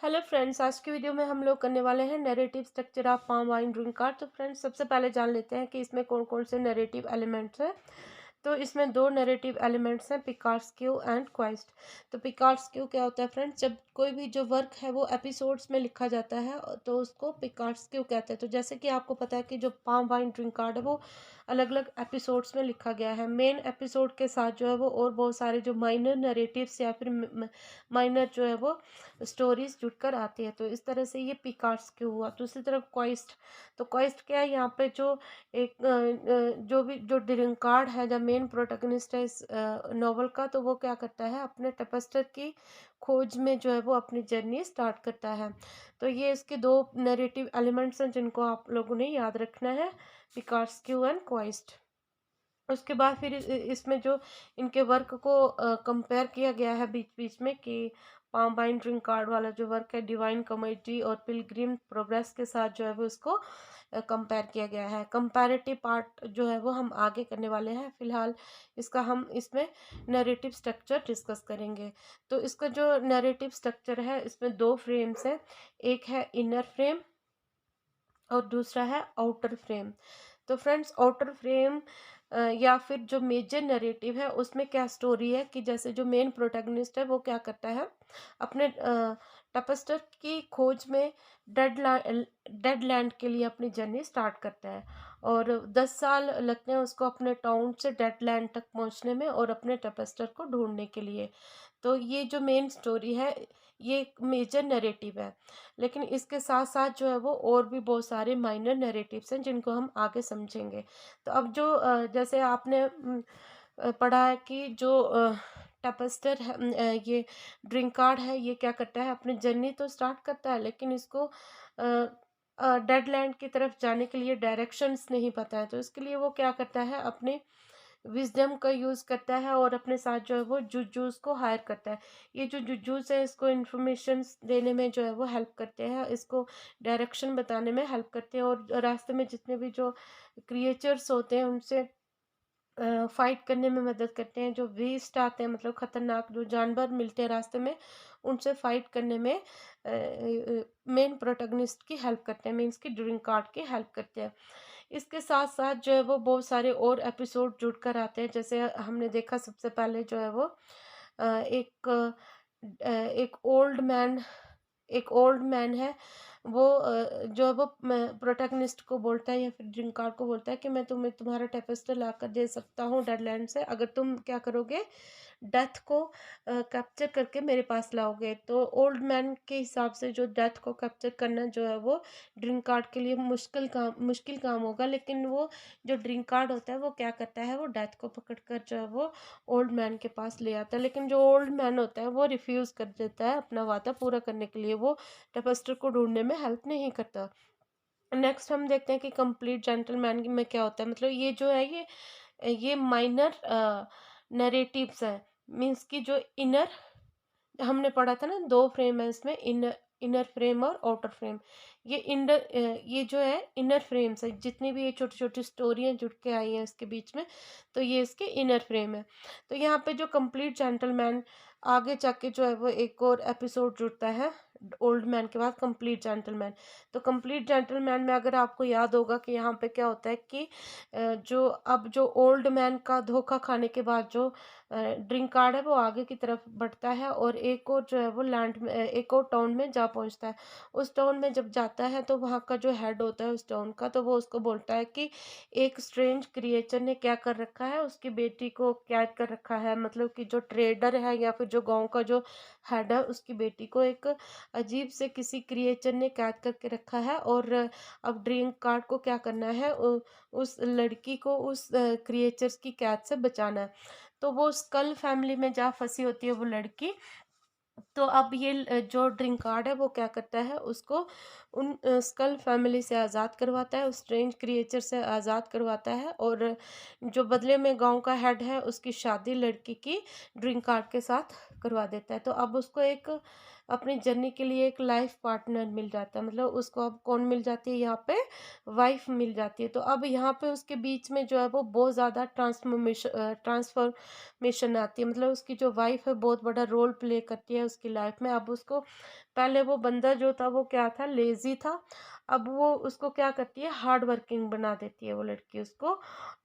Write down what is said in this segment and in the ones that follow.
Hello friends, आज की video में हम लोग करने वाले हैं narrative structure of palm wine drink card. तो फ्रेंड्स, सबसे पहले जान लेते हैं कि इसमें कौन कौन से नैरेटिव एलिमेंट्स हैं। तो इसमें दो नैरेटिव एलिमेंट्स हैं, पिकार्ड्स क्यू एंड क्वाइस्ट। तो पिकार्ड्स क्यू क्या होता है फ्रेंड्स? जब कोई भी जो वर्क है वो एपिसोड्स में लिखा जाता है तो उसको पिकार्ड्स क्यू कहते हैं। तो जैसे कि आपको पता है कि जो पाम वाइन ड्रिंक कार्ड है वो अलग अलग एपिसोड्स में लिखा गया है। मेन एपिसोड के साथ जो है वो और बहुत सारे जो माइनर नैरेटिव्स या फिर माइनर जो है वो स्टोरीज जुड़कर आती है। तो इस तरह से ये पिकार्ड्स क्यों हुआ। दूसरी तरफ क्वाइस्ट, तो क्वाइस्ट क्या है? यहाँ पे जो एक जो भी जो ड्रिंकार्ड है, जो मेन प्रोटैगनिस्ट है इस नॉवल का, तो वो क्या करता है, अपने टेपेस्टर की खोज में जो है वो अपनी जर्नी स्टार्ट करता है। तो ये इसके दो नैरेटिव एलिमेंट्स हैं जिनको आप लोगों ने याद रखना है, पिकार्ड्स क्यू एंड क्वाइस्ट। उसके बाद फिर इसमें जो इनके वर्क को कंपेयर किया गया है बीच बीच में कि पाम वाइन ड्रिंक कार्ड वाला जो वर्क है डिवाइन कॉमेडी और पिलग्रिम प्रोग्रेस के साथ जो है वो इसको कंपेयर किया गया है। कंपैरेटिव पार्ट जो है वो हम आगे करने वाले हैं। फिलहाल इसका हम इसमें नैरेटिव स्ट्रक्चर डिस्कस करेंगे। तो इसका जो नैरेटिव स्ट्रक्चर है इसमें दो फ्रेम्स हैं, एक है इनर फ्रेम और दूसरा है आउटर फ्रेम। तो फ्रेंड्स, आउटर फ्रेम या फिर जो मेजर नैरेटिव है उसमें क्या स्टोरी है कि जैसे जो मेन प्रोटैगनिस्ट है वो क्या करता है, अपने टपस्टर की खोज में डेड लैंड के लिए अपनी जर्नी स्टार्ट करता है। और 10 साल लगते हैं उसको अपने टाउन से डेड लैंड तक पहुंचने में और अपने टपस्टर को ढूंढने के लिए। तो ये जो मेन स्टोरी है ये एक मेजर नैरेटिव है। लेकिन इसके साथ साथ जो है वो और भी बहुत सारे माइनर नैरेटिव्स हैं जिनको हम आगे समझेंगे। तो अब जो जैसे आपने पढ़ा है कि जो टपस्टर है, ये ड्रिंक कार्ड है, ये क्या करता है, अपनी जर्नी तो स्टार्ट करता है लेकिन इसको डेड लैंड की तरफ जाने के लिए डायरेक्शंस नहीं पता है। तो इसके लिए वो क्या करता है, अपने विजडम का यूज़ करता है और अपने साथ जो है वो जुजूस को हायर करता है। ये जो जुजूस है इसको इन्फॉर्मेशन देने में जो है वो हेल्प करते हैं, इसको डायरेक्शन बताने में हेल्प करते हैं और रास्ते में जितने भी जो क्रिएचर्स होते हैं उनसे फाइट करने में मदद करते हैं। जो बीस्ट आते हैं, मतलब खतरनाक जो जानवर मिलते हैं रास्ते में, उनसे फाइट करने में मेन प्रोटैगनिस्ट की हेल्प करते हैं, मीन्स की ड्रिंक कार्ड की हेल्प करते हैं। इसके साथ साथ जो है वो बहुत सारे और एपिसोड जुड़कर आते हैं। जैसे हमने देखा सबसे पहले जो है वो एक ओल्ड मैन है। वो जो है वो प्रोटैगनिस्ट को बोलता है या फिर ड्रिंक कार्ड को बोलता है कि मैं तुम्हें तुम्हारा टेपेस्टर ला कर दे सकता हूँ डेडलैंड से, अगर तुम क्या करोगे, डेथ को कैप्चर करके मेरे पास लाओगे। तो ओल्ड मैन के हिसाब से जो डेथ को कैप्चर करना जो है वो ड्रिंक कार्ड के लिए मुश्किल काम होगा। लेकिन वो जो ड्रिंक कार्ड होता है वो क्या करता है, वो डेथ को पकड़ कर जो है वो ओल्ड मैन के पास ले आता है। लेकिन जो ओल्ड मैन होता है वो रिफ्यूज़ कर देता है अपना वादा पूरा करने के लिए, वो टेपेस्टर को ढूंढने में हेल्प नहीं करता। नेक्स्ट हम देखते हैं कि कंप्लीट जेंटलमैन में क्या होता है। मतलब ये जो है ये माइनर नैरेटिव्स हैं, मीन्स की जो इनर, हमने पढ़ा था ना, दो फ्रेम है इसमें, इनर फ्रेम और आउटर फ्रेम। ये जो है इनर फ्रेम्स है, जितनी भी ये छोटी छोटी स्टोरियाँ जुड़ के आई हैं इसके बीच में, तो ये इसके इनर फ्रेम है। तो यहाँ पे जो कंप्लीट जेंटलमैन आगे जाके जो है वो एक और एपिसोड जुड़ता है ओल्ड मैन के बाद, कंप्लीट जेंटलमैन। तो कंप्लीट जेंटलमैन में अगर आपको याद होगा कि यहाँ पे क्या होता है कि जो ओल्ड मैन का धोखा खाने के बाद जो ड्रिंक कार्ड है वो आगे की तरफ बढ़ता है और एक और जो है वो लैंड में एक और टाउन में जा पहुंचता है। उस टाउन में जब जाता है तो वहाँ का जो हेड होता है उस टाउन का, तो वो उसको बोलता है कि एक स्ट्रेंज क्रिएचर ने क्या कर रखा है, उसकी बेटी को कैद कर रखा है। मतलब कि जो ट्रेडर है या फिर जो गांव का जो हेड है उसकी बेटी को एक अजीब से किसी क्रिएचर ने कैद करके रखा है। और अब ड्रिंक कार्ड को क्या करना है, उस लड़की को उस क्रिएचर्स की कैद से बचाना है। तो वो स्कल फैमिली में जा फंसी होती है वो लड़की। तो अब ये जो ड्रिंक कार्ड है वो क्या करता है, उसको उन स्कल फैमिली से आज़ाद करवाता है, उस स्ट्रेंज क्रिएचर से आज़ाद करवाता है और जो बदले में गांव का हेड है उसकी शादी लड़की की ड्रिंक कार्ड के साथ करवा देता है। तो अब उसको एक अपनी जर्नी के लिए एक लाइफ पार्टनर मिल जाता है। मतलब उसको अब कौन मिल जाती है, यहाँ पे वाइफ मिल जाती है। तो अब यहाँ पे उसके बीच में जो है वो बहुत ज़्यादा ट्रांसफॉर्मेशन आती है। मतलब उसकी जो वाइफ है बहुत बड़ा रोल प्ले करती है उसकी लाइफ में। अब उसको पहले वो बंदा जो था वो क्या था, लेज़ी था। अब वो उसको क्या करती है, हार्ड वर्किंग बना देती है वो लड़की, उसको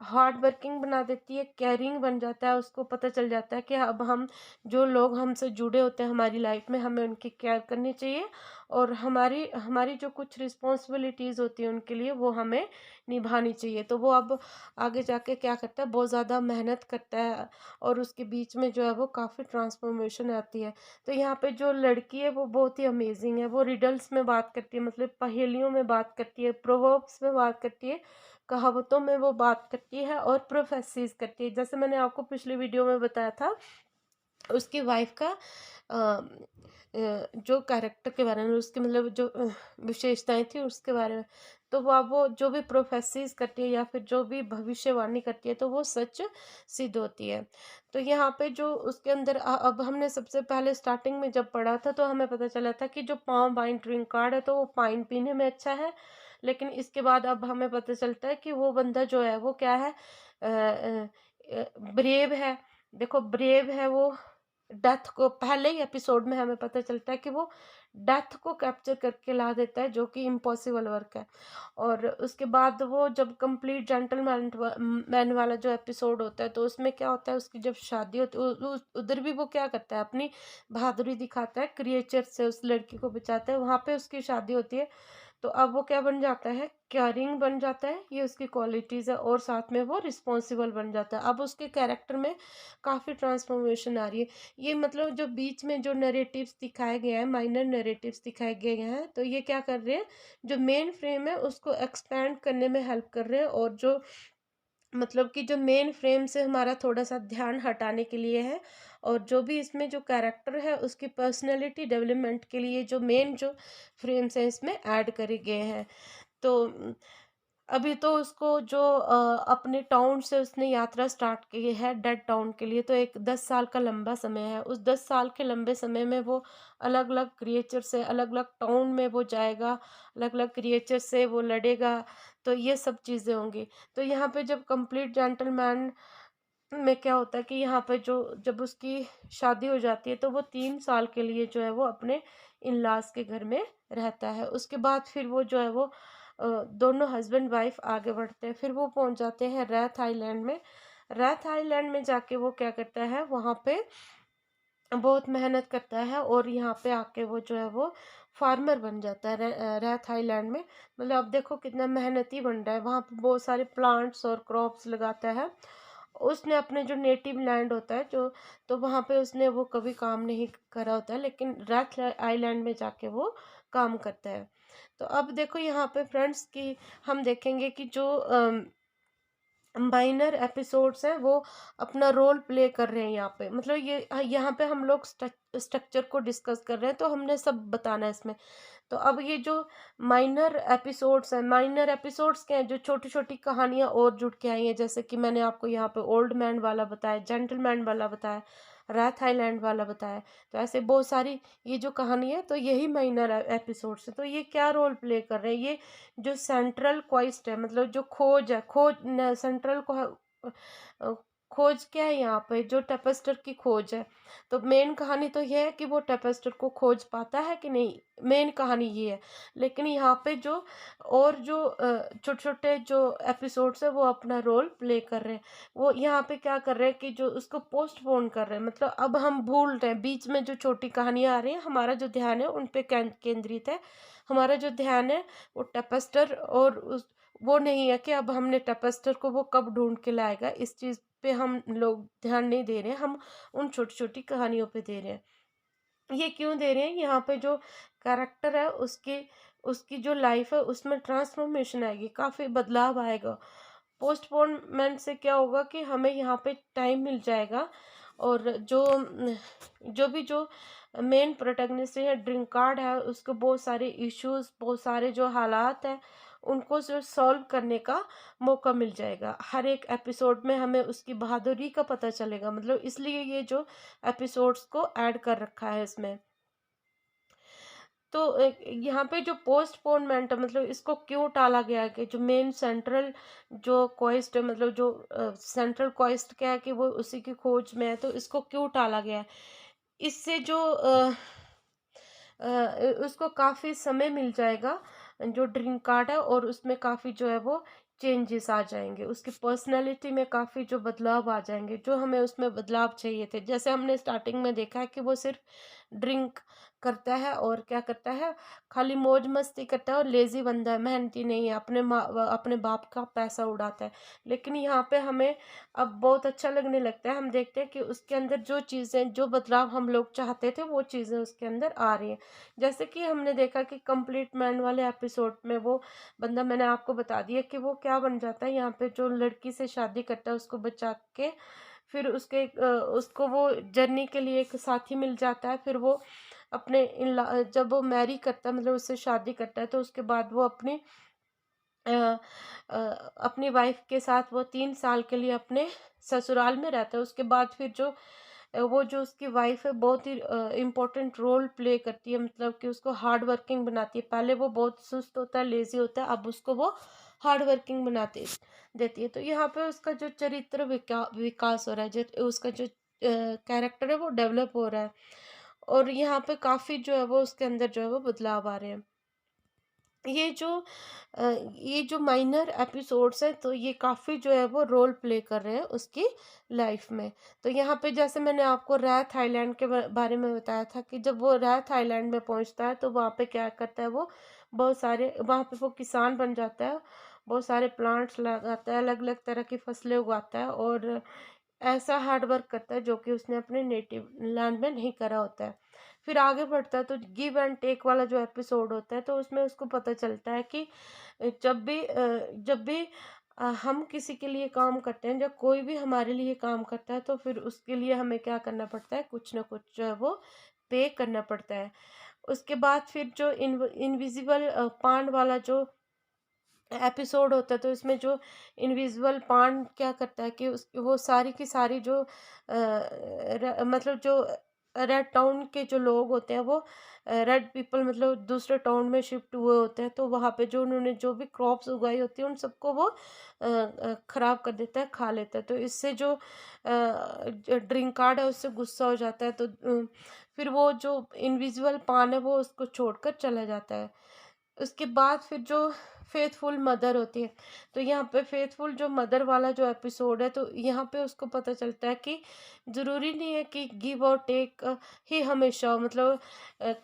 हार्ड वर्किंग बना देती है, केयरिंग बन जाता है। उसको पता चल जाता है कि अब हम, जो लोग हमसे जुड़े होते हैं हमारी लाइफ में, हमें उनकी केयर करनी चाहिए, और हमारी हमारी जो कुछ रिस्पॉन्सिबिलिटीज़ होती हैं उनके लिए, वो हमें निभानी चाहिए। तो वो अब आगे जाके क्या करता है, बहुत ज़्यादा मेहनत करता है, और उसके बीच में जो है वो काफ़ी ट्रांसफॉर्मेशन आती है। तो यहाँ पे जो लड़की है वो बहुत ही अमेजिंग है। वो रिडल्स में बात करती है, मतलब पहेलियों में बात करती है, प्रोवर्ब्स में बात करती है, कहावतों में वो बात करती है, और प्रोफेसीज करती है। जैसे मैंने आपको पिछली वीडियो में बताया था, उसकी वाइफ का जो कैरेक्टर के बारे में, उसकी मतलब जो विशेषताएं थी उसके बारे में, तो वो जो भी प्रोफेसीज करती है या फिर जो भी भविष्यवाणी करती है, तो वो सच सिद्ध होती है। तो यहाँ पे जो उसके अंदर अब हमने सबसे पहले स्टार्टिंग में जब पढ़ा था, तो हमें पता चला था कि जो पाम वाइन ड्रिंक कार्ड है, तो वो पाइन पीने में अच्छा है। लेकिन इसके बाद अब हमें पता चलता है कि वो बंदा जो है वो क्या है, ब्रेव है। देखो, ब्रेव है वो, डेथ को, पहले ही एपिसोड में हमें पता चलता है कि वो डेथ को कैप्चर करके ला देता है, जो कि इम्पॉसिबल वर्क है। और उसके बाद वो जब कंप्लीट जेंटलमैन मैन वाला जो एपिसोड होता है, तो उसमें क्या होता है, उसकी जब शादी होती है, उधर भी वो क्या करता है, अपनी बहादुरी दिखाता है, क्रिएचर से उस लड़की को बचाता है। वहाँ पे उसकी शादी होती है, तो अब वो क्या बन जाता है, केयरिंग बन जाता है, ये उसकी क्वालिटीज़ है, और साथ में वो रिस्पॉन्सिबल बन जाता है। अब उसके कैरेक्टर में काफ़ी ट्रांसफॉर्मेशन आ रही है। ये मतलब जो बीच में जो नैरेटिव्स दिखाए गए हैं, माइनर नैरेटिव्स दिखाए गए हैं, तो ये क्या कर रहे हैं, जो मेन फ्रेम है उसको एक्सपैंड करने में हेल्प कर रहे हैं, और जो मतलब कि जो मेन फ्रेम से हमारा थोड़ा सा ध्यान हटाने के लिए है, और जो भी इसमें जो कैरेक्टर है उसकी पर्सनैलिटी डेवलपमेंट के लिए जो मेन जो फ्रेम्स हैं इसमें ऐड करे गए हैं। तो अभी तो उसको जो अपने टाउन से उसने यात्रा स्टार्ट की है डेड टाउन के लिए, तो एक 10 साल का लंबा समय है। उस 10 साल के लंबे समय में वो अलग अलग क्रिएचर से अलग अलग टाउन में वो जाएगा, अलग अलग क्रिएचर से वो लड़ेगा, तो ये सब चीज़ें होंगी। तो यहाँ पे जब कंप्लीट जेंटलमैन में क्या होता है कि यहाँ पे जो जब उसकी शादी हो जाती है, तो वो 3 साल के लिए जो है वो अपने इन लॉज के घर में रहता है। उसके बाद फिर वो जो है वो दोनों हस्बैंड वाइफ आगे बढ़ते हैं, फिर वो पहुंच जाते हैं रैथ आइलैंड में। रैथ आइलैंड में जाके वो क्या करता है, वहाँ पे बहुत मेहनत करता है, और यहाँ पे आके वो जो है वो फार्मर बन जाता है रैथ आइलैंड में। मतलब अब देखो कितना मेहनती बन रहा है, वहाँ पे बहुत सारे प्लांट्स और क्रॉप्स लगाता है। उसने अपने जो नेटिव लैंड होता है जो, तो वहाँ पे उसने वो कभी काम नहीं करा होता है, लेकिन रैथ आइलैंड में जाके वो काम करता है। तो अब देखो यहाँ पे फ्रेंड्स की हम देखेंगे कि जो माइनर एपिसोड्स हैं वो अपना रोल प्ले कर रहे हैं यहाँ पे। मतलब ये यहाँ पे हम लोग स्ट्रक्चर को डिस्कस कर रहे हैं, तो हमने सब बताना है इसमें। तो अब ये जो माइनर एपिसोड्स हैं, माइनर एपिसोड्स क्या हैं, जो छोटी छोटी कहानियाँ और जुड़ के आई हैं, जैसे कि मैंने आपको यहाँ पे ओल्ड मैन वाला बताया, जेंटलमैन वाला बताया, रैथ आइलैंड वाला बताया। तो ऐसे बहुत सारी ये जो कहानी है, तो यही माइनर एपिसोड्स है। तो ये क्या रोल प्ले कर रहे हैं, ये जो सेंट्रल क्वेस्ट है, मतलब जो खोज है, सेंट्रल खोज क्या है यहाँ पे, जो टेपेस्टर की खोज है। तो मेन कहानी तो ये है कि वो टेपेस्टर को खोज पाता है कि नहीं, मेन कहानी ये है। लेकिन यहाँ पे जो और जो छोटे छोटे जो एपिसोड्स है वो अपना रोल प्ले कर रहे हैं। वो यहाँ पे क्या कर रहे हैं कि जो उसको पोस्टपोन कर रहे हैं, मतलब अब हम भूल रहे हैं, बीच में जो छोटी कहानियाँ आ रही हैं, हमारा जो ध्यान है उन पे केंद्रित है। हमारा जो ध्यान है वो टेपेस्टर और उस वो नहीं है कि अब हमने टेपेस्टर को वो कब ढूंढ के लाएगा, इस चीज़ पे हम लोग ध्यान नहीं दे रहे हैं, हम उन छोटी छोटी कहानियों पे दे रहे हैं। ये क्यों दे रहे हैं, यहाँ पे जो कैरेक्टर है उसकी उसकी जो लाइफ है उसमें ट्रांसफॉर्मेशन आएगी, काफ़ी बदलाव आएगा। पोस्टपोनमेंट से क्या होगा कि हमें यहाँ पे टाइम मिल जाएगा, और जो भी जो मेन प्रोटैगनिस्ट है, ड्रिंक कार्ड है, उसको बहुत सारे इश्यूज, बहुत सारे जो हालात हैं, उनको जो सॉल्व करने का मौका मिल जाएगा। हर एक एपिसोड में हमें उसकी बहादुरी का पता चलेगा, मतलब इसलिए ये जो एपिसोड्स को ऐड कर रखा है इसमें। तो यहाँ पे जो पोस्टपोनमेंट है, मतलब इसको क्यों टाला गया है कि जो मेन सेंट्रल जो क्वेस्ट है, मतलब जो सेंट्रल क्वेस्ट क्या है कि वो उसी की खोज में है, तो इसको क्यों टाला गया है। इससे जो उसको काफ़ी समय मिल जाएगा जो ड्रिंक कार्ड है, और उसमें काफ़ी जो है वो चेंजेस आ जाएँगे। उसकी पर्सनैलिटी में काफ़ी जो बदलाव आ जाएँगे, जो हमें उसमें बदलाव चाहिए थे। जैसे हमने स्टार्टिंग में देखा है कि वो सिर्फ़ ड्रिंक करता है और क्या करता है, खाली मौज-मस्ती करता है और लेज़ी बंदा है, मेहनती नहीं है, अपने बाप का पैसा उड़ाता है। लेकिन यहाँ पे हमें अब बहुत अच्छा लगने लगता है, हम देखते हैं कि उसके अंदर जो चीज़ें, जो बदलाव हम लोग चाहते थे, वो चीज़ें उसके अंदर आ रही हैं। जैसे कि हमने देखा कि कंप्लीट मैन वाले एपिसोड में वो बंदा, मैंने आपको बता दिया कि वो क्या बन जाता है, यहाँ पे जो लड़की से शादी करता है उसको बचा के, फिर उसको वो जर्नी के लिए एक साथी मिल जाता है। फिर वो अपने जब वो मैरी करता है, मतलब उससे शादी करता है, तो उसके बाद वो अ, अपनी वाइफ के साथ वो 3 साल के लिए अपने ससुराल में रहता है। उसके बाद फिर वो जो उसकी वाइफ है, बहुत ही इम्पोर्टेंट रोल प्ले करती है, मतलब कि उसको हार्ड वर्किंग बनाती है। पहले वो बहुत सुस्त होता है, लेजी होता है, अब उसको वो हार्ड वर्किंग बनाती देती है। तो यहाँ पे उसका जो चरित्र विकास हो रहा है, जो उसका जो कैरेक्टर है वो डेवलप हो रहा है, और यहाँ पे काफ़ी जो है वो उसके अंदर जो है वो बदलाव आ रहे हैं। ये जो ये जो माइनर एपिसोड्स हैं, तो ये काफ़ी जो है वो रोल प्ले कर रहे हैं उसकी लाइफ में। तो यहाँ पे जैसे मैंने आपको रैथ आइलैंड के बारे में बताया था कि जब वो रैथ आइलैंड में पहुँचता है, तो वहाँ पे क्या करता है वो, बहुत सारे वहाँ पे वो किसान बन जाता है, बहुत सारे प्लांट्स लगाता है, अलग अलग तरह की फसलें उगाता है, और ऐसा हार्ड वर्क करता है जो कि उसने अपने नेटिव लैंड में नहीं करा होता है। फिर आगे बढ़ता है, तो गिव एंड टेक वाला जो एपिसोड होता है, तो उसमें उसको पता चलता है कि जब भी हम किसी के लिए काम करते हैं, जब कोई भी हमारे लिए काम करता है, तो फिर उसके लिए हमें क्या करना पड़ता है, कुछ ना कुछ जो है वो पे करना पड़ता है। उसके बाद फिर जो इनविजिबल पांड वाला जो एपिसोड होता है, तो इसमें जो इनविजिबल पांड क्या करता है कि वो सारी की सारी जो मतलब जो रेड टाउन के जो लोग होते हैं, वो रेड पीपल मतलब दूसरे टाउन में शिफ्ट हुए होते हैं, तो वहाँ पे जो उन्होंने जो भी क्रॉप्स उगाई होती है, उन सबको वो खराब कर देता है, खा लेता है। तो इससे जो ड्रिंक कार्ड है उससे गुस्सा हो जाता है, तो फिर वो जो इनविजिबल पान है वो उसको छोड़कर चला जाता है। उसके बाद फिर जो फेथफुल मदर होती है, तो यहाँ पे फेथफुल जो मदर वाला जो एपिसोड है, तो यहाँ पे उसको पता चलता है कि ज़रूरी नहीं है कि गिव और टेक ही हमेशा हो, मतलब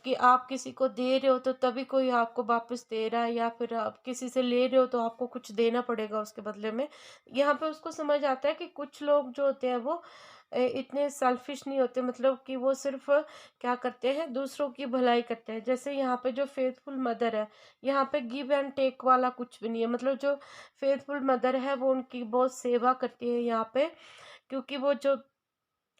कि आप किसी को दे रहे हो तो तभी कोई आपको वापस दे रहा है, या फिर आप किसी से ले रहे हो तो आपको कुछ देना पड़ेगा उसके बदले में। यहाँ पे उसको समझ आता है कि कुछ लोग जो होते हैं वो इतने सेल्फिश नहीं होते, मतलब कि वो सिर्फ क्या करते हैं, दूसरों की भलाई करते हैं। जैसे यहाँ पे जो फेथफुल मदर है, यहाँ पे गिव एंड टेक वाला कुछ भी नहीं है, मतलब जो फेथफुल मदर है वो उनकी बहुत सेवा करती है यहाँ पे, क्योंकि वो जो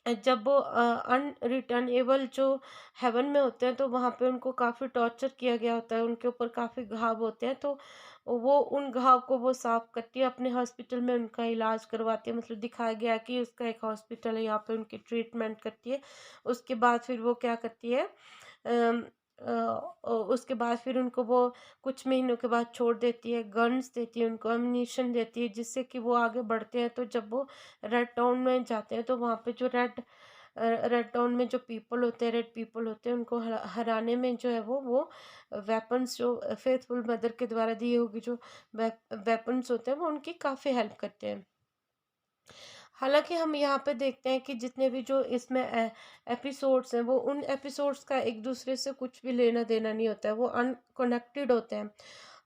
जब वो अनरिटर्नेबल जो हेवन में होते हैं, तो वहाँ पे उनको काफ़ी टॉर्चर किया गया होता है, उनके ऊपर काफ़ी घाव होते हैं, तो वो उन घाव को वो साफ करती है, अपने हॉस्पिटल में उनका इलाज करवाती है, मतलब दिखाया गया है कि उसका एक हॉस्पिटल है, यहाँ पे उनकी ट्रीटमेंट करती है। उसके बाद फिर वो क्या करती है, अम, उसके बाद फिर उनको वो कुछ महीनों के बाद छोड़ देती है, गन्स देती है उनको, एम्यूनिशन देती है, जिससे कि वो आगे बढ़ते हैं। तो जब वो रेड टाउन में जाते हैं, तो वहाँ पे जो रेड टाउन में जो पीपल होते हैं, रेड पीपल होते हैं, उनको हराने में जो है वो वेपन्स जो फेथफुल मदर के द्वारा दिए हुए जो वेपन्स होते हैं, वो उनकी काफ़ी हेल्प करते हैं। हालाँकि हम यहाँ पे देखते हैं कि जितने भी जो इसमें एपिसोड्स हैं, वो उन एपिसोड्स का एक दूसरे से कुछ भी लेना देना नहीं होता है, वो अनकनेक्टेड होते हैं।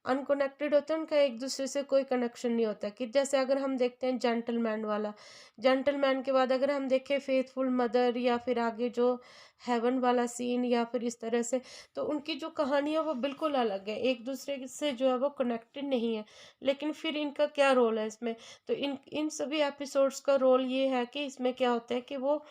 अनकनेक्टेड होते हैं, उनका एक दूसरे से कोई कनेक्शन नहीं होता, कि जैसे अगर हम देखते हैं जेंटलमैन वाला, जेंटलमैन के बाद अगर हम देखें फेथफुल मदर, या फिर आगे जो हेवन वाला सीन, या फिर इस तरह से, तो उनकी जो कहानी है वो बिल्कुल अलग है, एक दूसरे से जो है वो कनेक्टेड नहीं है। लेकिन फिर इनका क्या रोल है इसमें, तो इन इन सभी एपिसोड्स का रोल ये है कि इसमें क्या होता है कि वो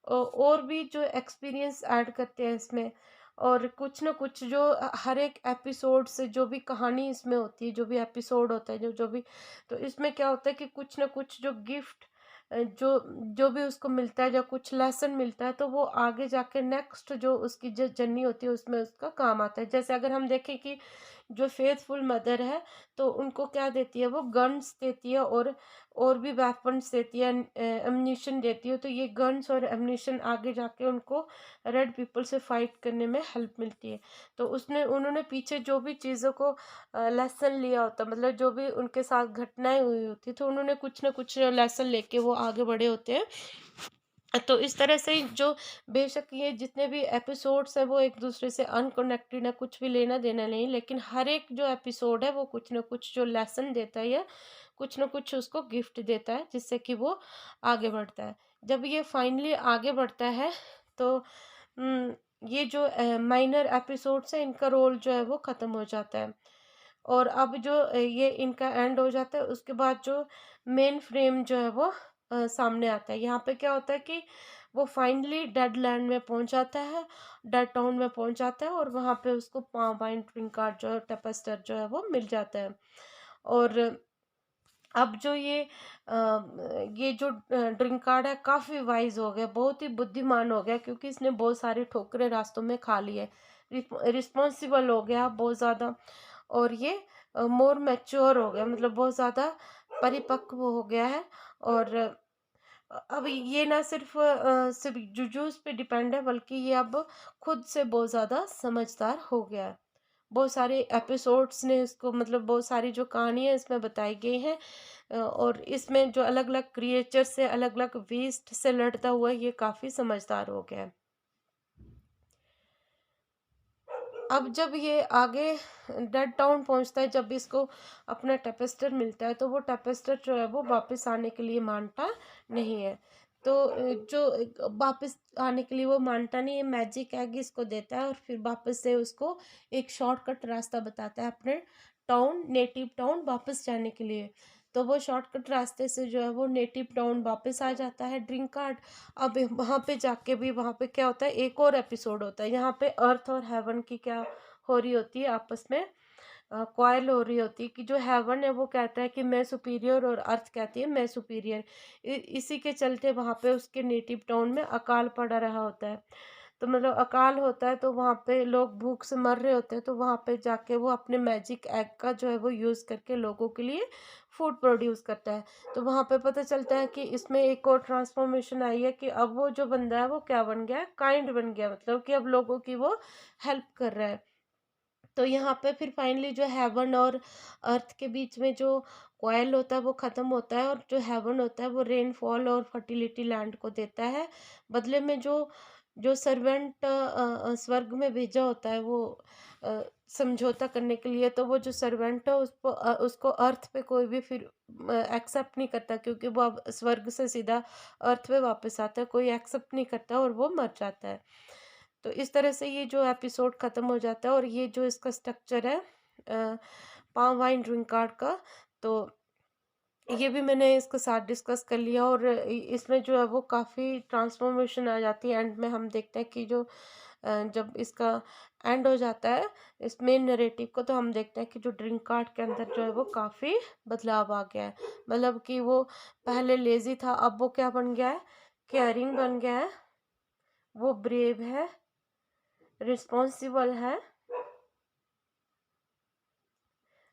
और भी जो एक्सपीरियंस ऐड करते हैं इसमें, और कुछ ना कुछ जो हर एक एपिसोड से जो भी कहानी इसमें होती है, जो भी एपिसोड होता है, जो जो भी, तो इसमें क्या होता है कि कुछ ना कुछ जो गिफ्ट जो जो भी उसको मिलता है, जो कुछ लेसन मिलता है, तो वो आगे जाके नेक्स्ट जो उसकी जो जर्नी होती है उसमें उसका काम आता है। जैसे अगर हम देखें कि जो फेथफुल मदर है तो उनको क्या देती है, वो गन्स देती है और भी वेपन्स देती है, एम्यूनिशन देती है। तो ये गन्स और एम्यूनिशन आगे जाके उनको रेड पीपल से फाइट करने में हेल्प मिलती है। तो उन्होंने पीछे जो भी चीज़ों को लेसन लिया होता, मतलब जो भी उनके साथ घटनाएं हुई होती, तो उन्होंने कुछ ना कुछ लेसन लेके वो आगे बढ़े होते हैं। तो इस तरह से जो बेशक ये जितने भी एपिसोड्स हैं वो एक दूसरे से अनकनेक्टेड है, कुछ भी लेना देना नहीं, लेकिन हर एक जो एपिसोड है वो कुछ ना कुछ जो लेसन देता है या कुछ ना कुछ उसको गिफ्ट देता है, जिससे कि वो आगे बढ़ता है। जब ये फाइनली आगे बढ़ता है तो ये जो माइनर एपिसोड्स है इनका रोल जो है वो ख़त्म हो जाता है, और अब जो ये इनका एंड हो जाता है, उसके बाद जो मेन फ्रेम जो है वो सामने आता है। यहाँ पे क्या होता है कि वो फाइनली डेड लैंड में पहुंच जाता है, डेड टाउन में पहुंच जाता है, और वहाँ पे उसको पाइन ड्रिंक कार्ड जो है, टेपेस्टर जो है वो मिल जाता है। और अब जो ये जो ड्रिंक कार्ड है काफ़ी वाइज हो गया, बहुत ही बुद्धिमान हो गया, क्योंकि इसने बहुत सारी ठोकरें रास्तों में खा ली है, रिस्पॉन्सिबल हो गया बहुत ज़्यादा, और ये मोर मैच्योर हो गया, मतलब बहुत ज़्यादा परिपक्व हो गया है। और अब ये ना सिर्फ जुजूस पे डिपेंड है, बल्कि ये अब खुद से बहुत ज़्यादा समझदार हो गया है। बहुत सारे एपिसोड्स ने इसको, मतलब बहुत सारी जो कहानियाँ इसमें बताई गई हैं, और इसमें जो अलग अलग क्रिएचर से, अलग अलग बीस्ट से लड़ता हुआ ये काफ़ी समझदार हो गया है। अब जब ये आगे डेड टाउन पहुंचता है, जब इसको अपना टेपेस्टर मिलता है, तो वो टेपेस्टर जो है वो वापस आने के लिए मानता नहीं है। तो वापस आने के लिए वो मानता नहीं है, मैजिक एग इसको देता है और फिर वापस से उसको एक शॉर्टकट रास्ता बताता है अपने टाउन, नेटिव टाउन वापस जाने के लिए। तो वो शॉर्टकट रास्ते से जो है वो नेटिव टाउन वापस आ जाता है ड्रिंक कार्ड। अब वहाँ पे जाके भी, वहाँ पे क्या होता है, एक और एपिसोड होता है। यहाँ पे अर्थ और हेवन की क्या हो रही होती है, आपस में क्वाइल हो रही होती है, कि जो हेवन है वो कहता है कि मैं सुपीरियर, और अर्थ कहती है मैं सुपीरियर। इसी के चलते वहाँ पे उसके नेटिव टाउन में अकाल पड़ा रहा होता है। तो मतलब अकाल होता है, तो वहाँ पे लोग भूख से मर रहे होते हैं, तो वहाँ पे जाके वो अपने मैजिक एग का जो है वो यूज़ करके लोगों के लिए फूड प्रोड्यूस करता है। तो वहाँ पे पता चलता है कि इसमें एक और ट्रांसफॉर्मेशन आई है, कि अब वो जो बंदा है वो क्या बन गया है, काइंड बन गया, मतलब कि अब लोगों की वो हेल्प कर रहा है। तो यहाँ पे फिर फाइनली जो हेवन और अर्थ के बीच में जो कॉयल होता है वो ख़त्म होता है, और जो हेवन होता है वो रेनफॉल और फर्टिलिटी लैंड को देता है। बदले में जो जो सर्वेंट स्वर्ग में भेजा होता है वो अ, समझौता करने के लिए, तो वो जो सर्वेंट है उसको अर्थ पे कोई भी फिर एक्सेप्ट नहीं करता, क्योंकि वो अब स्वर्ग से सीधा अर्थ पे वापस आता है, कोई एक्सेप्ट नहीं करता और वो मर जाता है। तो इस तरह से ये जो एपिसोड ख़त्म हो जाता है, और ये जो इसका स्ट्रक्चर है पाम वाइन ड्रिंक कार्ड का, तो ये भी मैंने इसके साथ डिस्कस कर लिया। और इसमें जो है वो काफ़ी ट्रांसफॉर्मेशन आ जाती है। एंड में हम देखते हैं कि जो जब इसका एंड हो जाता है इस मेन नरेटिव को, तो हम देखते हैं कि जो ड्रिंक कार्ड के अंदर जो है वो काफ़ी बदलाव आ गया है। मतलब कि वो पहले लेज़ी था, अब वो क्या बन गया है, केयरिंग बन गया है, वो ब्रेव है, रिस्पॉन्सिबल है,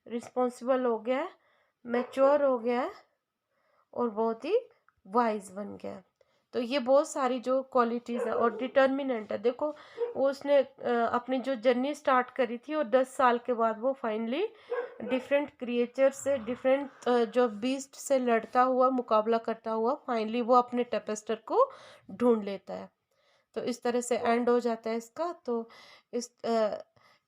रिस्पॉन्सिबल हो गया है, मैच्योर हो गया है, और बहुत ही वाइज बन गया है। तो ये बहुत सारी जो क्वालिटीज़ है, और डिटर्मिनेंट है। देखो वो उसने अपनी जो जर्नी स्टार्ट करी थी, और 10 साल के बाद वो फाइनली डिफरेंट क्रिएचर से, डिफरेंट जो बीस्ट से लड़ता हुआ, मुकाबला करता हुआ, फाइनली वो अपने टेपेस्टर को ढूंढ लेता है। तो इस तरह से एंड हो जाता है इसका। तो इस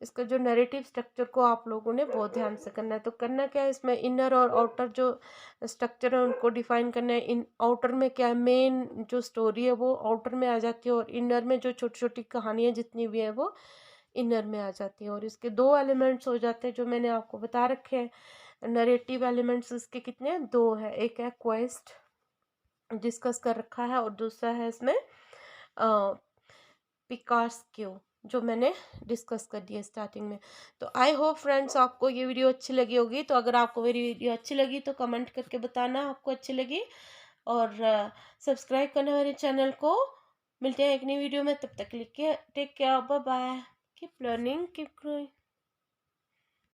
इसका जो नैरेटिव स्ट्रक्चर को आप लोगों ने बहुत ध्यान से करना है। तो करना क्या है, इसमें इनर और आउटर जो स्ट्रक्चर है उनको डिफाइन करना है। इन आउटर में क्या है, मेन जो स्टोरी है वो आउटर में आ जाती है, और इनर में जो छोटी छोटी कहानियाँ जितनी भी है वो इनर में आ जाती है। और इसके दो एलिमेंट्स हो जाते हैं जो मैंने आपको बता रखे हैं। नरेटिव एलिमेंट्स इसके कितने हैं, दो है। एक है क्वेस्ट, डिस्कस कर रखा है, और दूसरा है इसमें पिकार्स क्यू, जो मैंने डिस्कस कर दिया स्टार्टिंग में। तो आई होप फ्रेंड्स आपको ये वीडियो अच्छी लगी होगी। तो अगर आपको मेरी वीडियो अच्छी लगी तो कमेंट करके बताना आपको अच्छी लगी, और सब्सक्राइब करना मेरे चैनल को। मिलते हैं एक नई वीडियो में, तब तक के लिए take care, bye bye, keep learning, keep growing.